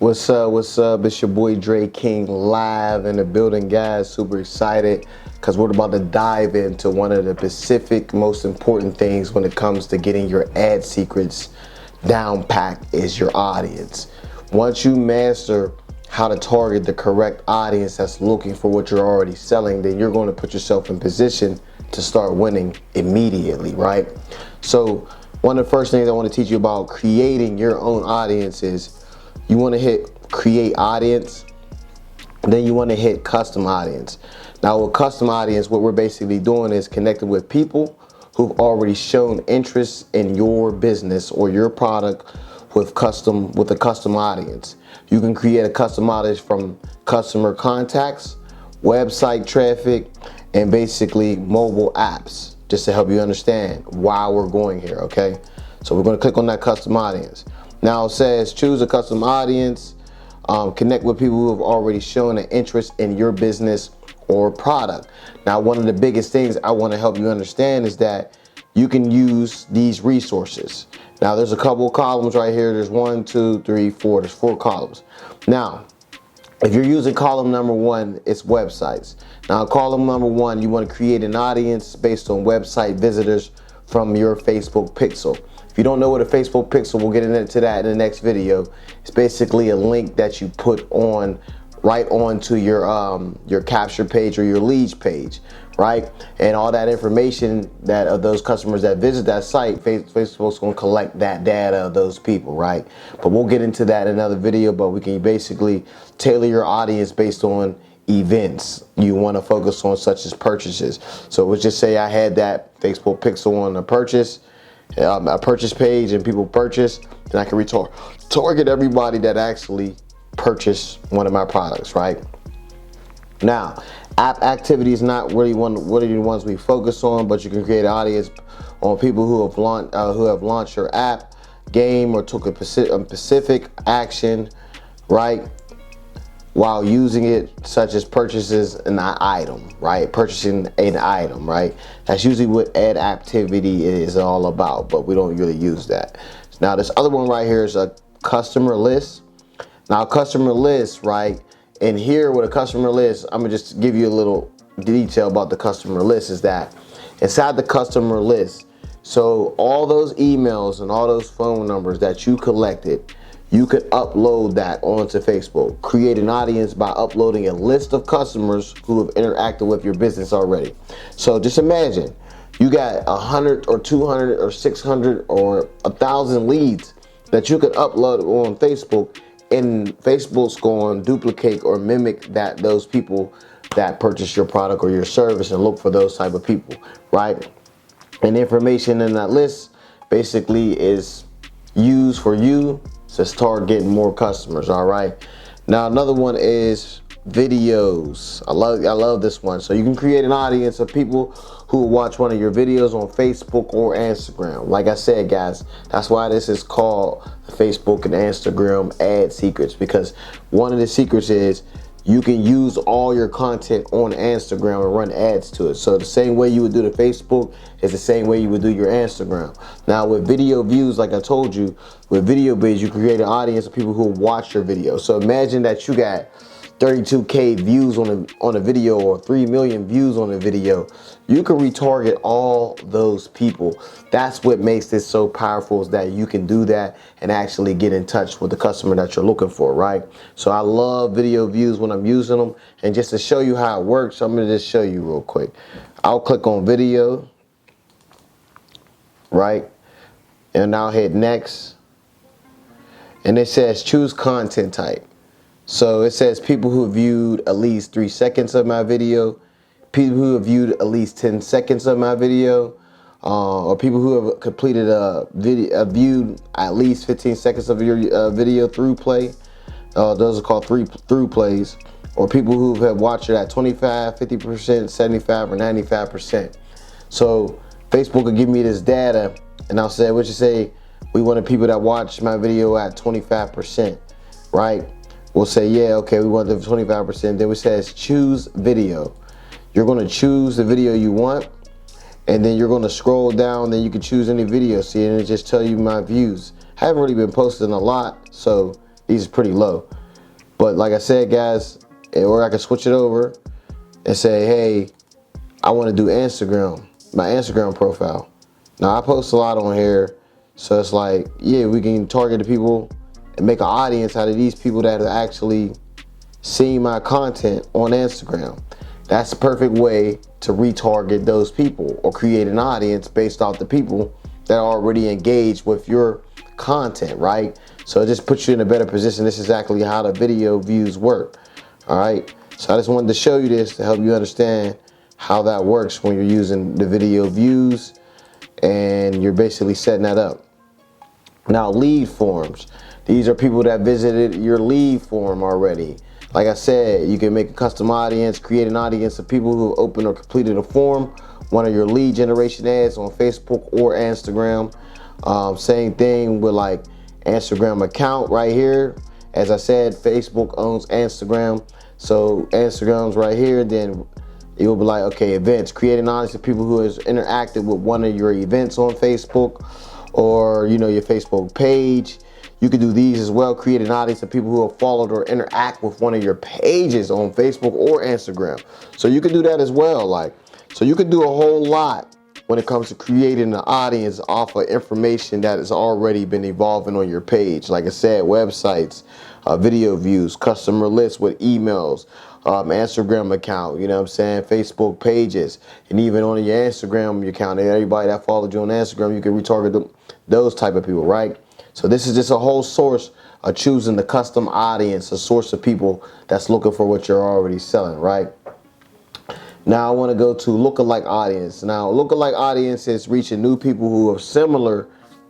What's up? What's up? It's your boy Dre King live in the building, guys. Super excited because we're about to dive into one of the specific most important things when it comes to getting your ad secrets down packed is your audience. Once you master how to target the correct audience that's looking for what you're already selling, then you're going to put yourself in position to start winning immediately, right? So one of the first things I want to teach you about creating your own audience is you want to hit create audience, then you want to hit custom audience. Now with custom audience, what we're basically doing is connecting with people who've already shown interest in your business or your product with a custom audience. You can create a custom audience from customer contacts, website traffic, and basically mobile apps, just to help you understand why we're going here, okay? So we're going to click on that custom audience. Now it says choose a custom audience, connect with people who have already shown an interest in your business or product. Now, one of the biggest things I want to help you understand is that you can use these resources. Now, there's a couple of columns right here. There's 1, 2, 3, 4. There's 4 columns. Now, if you're using column number 1, it's websites. Now, column number 1, you want to create an audience based on website visitors from your Facebook pixel. If you don't know what a Facebook pixel, we'll get into that in the next video. It's basically a link that you put on right onto your capture page or your leads page, right? And all that information that of those customers that visit that site, Facebook's going to collect that data of those people, right? But we'll get into that in another video. But we can basically tailor your audience based on events you want to focus on, such as purchases. So let's just say I had that Facebook pixel on a purchase page and people purchase, then I can target everybody that actually purchase one of my products, right? Now, app activity is not really one of the ones we focus on, but you can create an audience on people who have launched your app, game, or took a specific action, right, while using it, such as purchases an item, right? Purchasing an item, right? That's usually what ad activity is all about, but we don't really use that. Now, this other one right here is a customer list. Now, customer list, right? And here with a customer list, I'm gonna just give you a little detail about the customer list is that inside the customer list, so all those emails and all those phone numbers that you collected, you could upload that onto Facebook. Create an audience by uploading a list of customers who have interacted with your business already. So just imagine you got 100 or 200 or 600 or 1,000 leads that you could upload on Facebook, and Facebook's going to duplicate or mimic those people that purchase your product or your service and look for those type of people, right? And the information in that list basically is used for you to start getting more customers. All right. Now another one is videos. I love this one. So you can create an audience of people who will watch one of your videos on Facebook or Instagram. Like I said, guys, that's why this is called Facebook and Instagram ad secrets, because one of the secrets is you can use all your content on Instagram and run ads to it. So the same way you would do the Facebook is the same way you would do your Instagram. Now with video views, like I told you, with video views, you create an audience of people who watch your video. So imagine that you got 32K views on a video or 3 million views on a video. You can retarget all those people. That's what makes this so powerful, is that you can do that and actually get in touch with the customer that you're looking for, right? So I love video views when I'm using them. And just to show you how it works, I'm gonna just show you real quick. I'll click on video, right? And I'll hit next. And it says choose content type. So it says people who viewed at least 3 seconds of my video, people who have viewed at least 10 seconds of my video, or people who have completed viewed at least 15 seconds of your video through play. Those are called through plays, or people who have watched it at 25, 50%, 75, or 95%. So Facebook will give me this data, and I'll say, what you say, we wanted people that watch my video at 25%, right? We'll say, yeah, okay, we want the 25%. Then it says choose video. You're going to choose the video you want, and then you're going to scroll down. Then you can choose any video. See, and it just tell you my views. I haven't really been posting a lot, so these are pretty low. But like I said, guys, or I can switch it over and say, hey, I want to do Instagram, my Instagram profile. Now I post a lot on here, so it's like, yeah, we can target the people and make an audience out of these people that are actually seeing my content on Instagram. That's the perfect way to retarget those people or create an audience based off the people that are already engaged with your content, right? So it just puts you in a better position. This is exactly how the video views work. All right. So I just wanted to show you this to help you understand how that works when you're using the video views and you're basically setting that up. Now, lead forms. These are people that visited your lead form already. Like I said, you can make a custom audience, create an audience of people who have opened or completed a form, one of your lead generation ads on Facebook or Instagram. Same thing with like Instagram account right here. As I said, Facebook owns Instagram. So Instagram's right here, then it will be like, okay, events, create an audience of people who has interacted with one of your events on Facebook or, you know, your Facebook page. You can do these as well, create an audience of people who have followed or interact with one of your pages on Facebook or Instagram. So you can do that as well. Like, so you can do a whole lot when it comes to creating an audience off of information that has already been evolving on your page. Like I said, websites, video views, customer lists with emails, Instagram account, you know what I'm saying, Facebook pages, and even on your Instagram account, everybody that followed you on Instagram, you can retarget those type of people, right? So this is just a whole source of choosing the custom audience, a source of people that's looking for what you're already selling, right? Now I want to go to lookalike audience. Now lookalike audience is reaching new people who are similar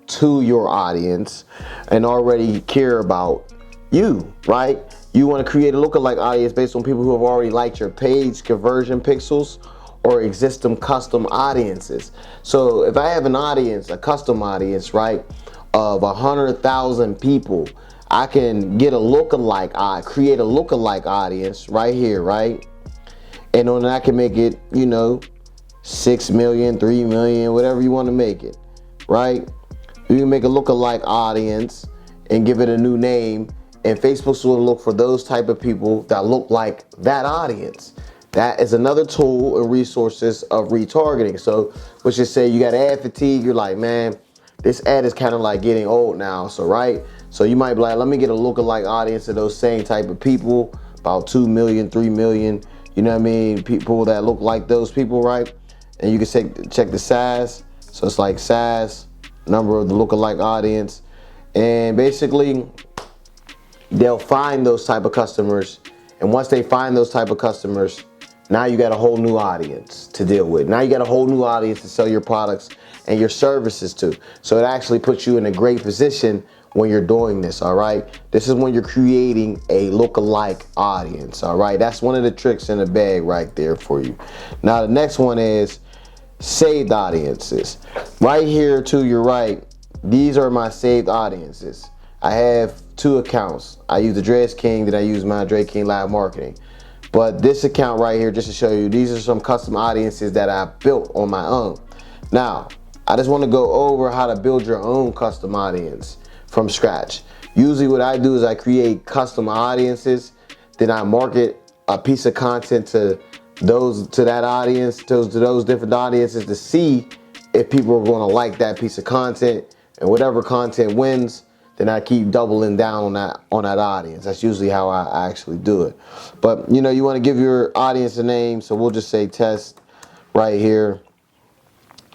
to your audience and already care about you, right? You want to create a lookalike audience based on people who have already liked your page conversion pixels or existing custom audiences. So if I have an audience, a custom audience, right, of 100,000 people, I can get a lookalike, create a lookalike audience right here, right? And then I can make it, you know, 6 million, 3 million, whatever you want to make it, right? You can make a lookalike audience and give it a new name, and Facebook's will look for those type of people that look like that audience. That is another tool and resources of retargeting. So let's just say you got ad fatigue. You're like, man, this ad is kind of like getting old now. So, right? So you might be like, let me get a lookalike audience of those same type of people, about 2 million, 3 million, you know what I mean? People that look like those people, right? And you can check the size. So it's like size, number of the lookalike audience. And basically, they'll find those type of customers. And once they find those type of customers, now you got a whole new audience to deal with. Now you got a whole new audience to sell your products and your services to. So it actually puts you in a great position when you're doing this, all right? This is when you're creating a lookalike audience, all right? That's one of the tricks in the bag right there for you. Now the next one is saved audiences. Right here to your right, these are my saved audiences. I have 2 accounts. I use the Dreads King, then I use my Dre King Live Marketing. But this account right here, just to show you, these are some custom audiences that I built on my own. Now, I just want to go over how to build your own custom audience from scratch. Usually what I do is I create custom audiences, then I market a piece of content to that audience, to those different audiences to see if people are going to like that piece of content, and whatever content wins, then I keep doubling down on that audience. That's usually how I actually do it. But you know, you want to give your audience a name, so we'll just say test right here.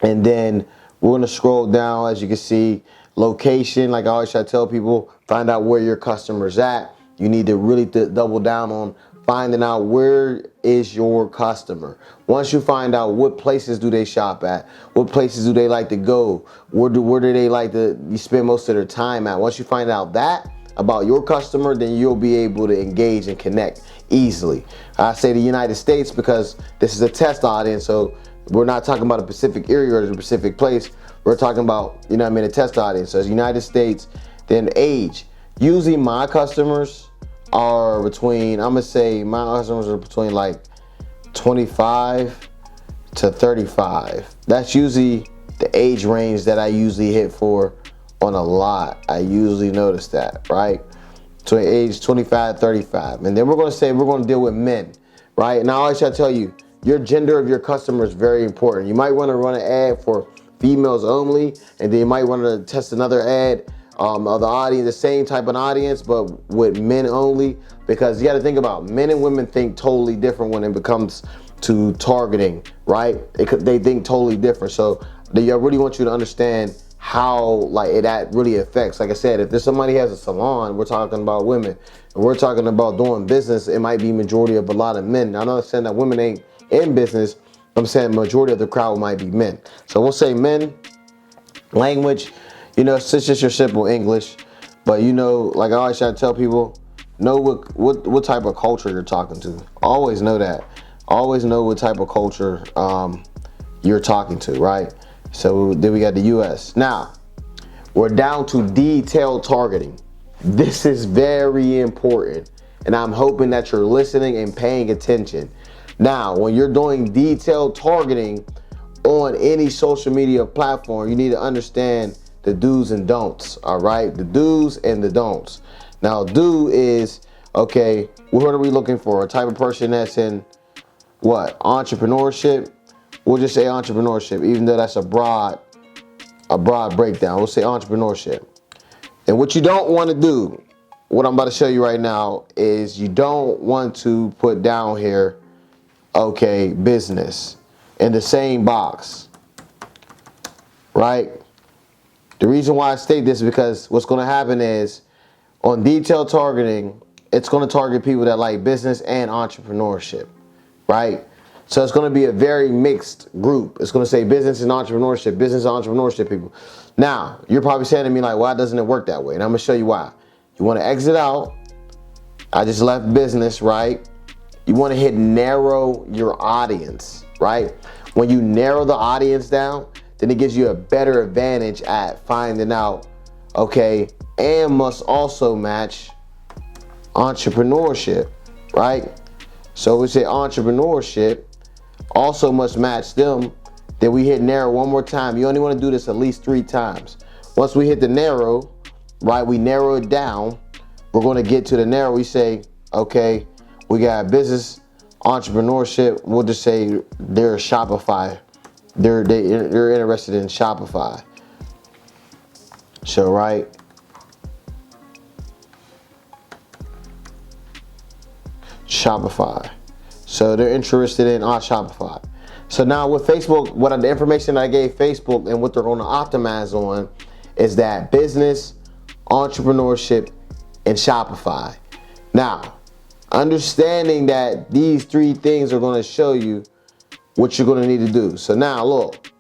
And then we're going to scroll down, as you can see, location. Like I always try to tell people, find out where your customer's at. You need to really double down on finding out where is your customer. Once you find out what places do they shop at, what places do they like to go, where do they like to spend most of their time at. Once you find out that about your customer, then you'll be able to engage and connect easily. I say the United States because this is a test audience, so we're not talking about a specific area or a specific place. We're talking about, you know what I mean, a test audience. So it's United States, then age. Usually my customers are between, I'm gonna say my customers are between like 25 to 35. That's usually the age range that I usually hit for on a lot. I usually notice that, right? to age 25, 35. And then we're going to say we're going to deal with men, right? And I always try to tell you, your gender of your customer is very important. You might want to run an ad for females only, and then you might want to test another ad of the audience, the same type of audience, but with men only, because you got to think about men and women think totally different when it comes to targeting, right? They think totally different. So I really want you to understand how that really affects. Like I said, if there's somebody has a salon, we're talking about women, and we're talking about doing business, it might be majority of a lot of men. Now, I'm not saying that women ain't in business. I'm saying majority of the crowd might be men. So we'll say men. Language, it's just your simple English, but like I always try to tell people, know what type of culture you're talking to. Always know that. Always know what type of culture you're talking to, right? So then we got the US. Now, we're down to detailed targeting. This is very important, and I'm hoping that you're listening and paying attention. Now, when you're doing detailed targeting on any social media platform, you need to understand the do's and don'ts, all right? The do's and the don'ts. Now, do is, okay, what are we looking for? A type of person that's in what? Entrepreneurship. We'll just say entrepreneurship, even though that's a broad breakdown. We'll say entrepreneurship. And what you don't want to do, what I'm about to show you right now, is you don't want to put down here, okay, business in the same box, right? The reason why I state this is because what's going to happen is on detailed targeting, it's going to target people that like business and entrepreneurship, right? So it's going to be a very mixed group. It's going to say business and entrepreneurship people. Now, you're probably saying to me like, why doesn't it work that way? And I'm going to show you why. You want to exit out. I just left business, right? You want to hit narrow your audience, right? When you narrow the audience down, then it gives you a better advantage at finding out, okay, and must also match entrepreneurship, right? So we say entrepreneurship also must match them. Then we hit narrow one more time. You only want to do this at least 3 times. Once we hit the narrow, right, we narrow it down. We're going to get to the narrow. We say, okay, we got business, entrepreneurship. We'll just say they're Shopify. They're interested in Shopify. So, right. Shopify. So they're interested in Shopify. So now with Facebook, the information I gave Facebook and what they're going to optimize on is that business, entrepreneurship, and Shopify. Now, understanding that these 3 things are going to show you what you're going to need to do. So now look,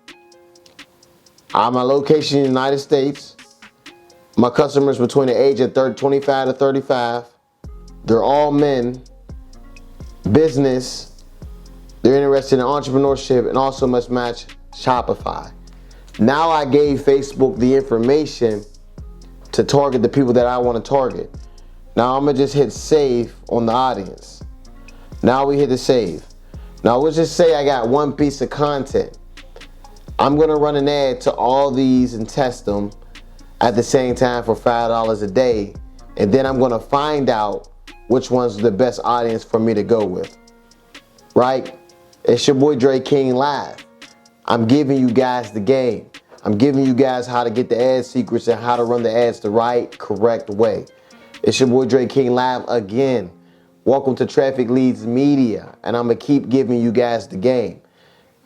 my location in the United States, my customers between the age of 25 to 35, they're all men, business, they're interested in entrepreneurship, and also must match Shopify. Now I gave Facebook the information to target the people that I want to target. Now I'm going to just hit save on the audience. Now we hit the save. Now let's just say I got one piece of content. I'm going to run an ad to all these and test them at the same time for $5 a day. And then I'm going to find out which one's the best audience for me to go with. Right? It's your boy Dre King Live. I'm giving you guys the game. I'm giving you guys how to get the ad secrets and how to run the ads the right, correct way. It's your boy Dre King Live again. Welcome to Traffic Leads Media, and I'm going to keep giving you guys the game.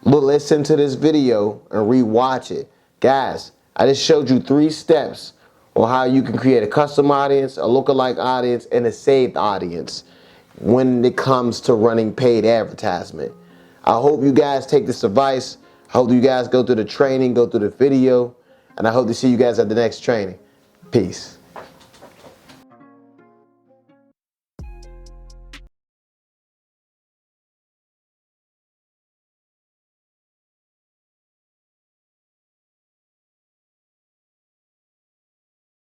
Look, listen to this video and rewatch it. Guys, I just showed you 3 steps on how you can create a custom audience, a lookalike audience, and a saved audience when it comes to running paid advertisement. I hope you guys take this advice. I hope you guys go through the training, go through the video, and I hope to see you guys at the next training. Peace.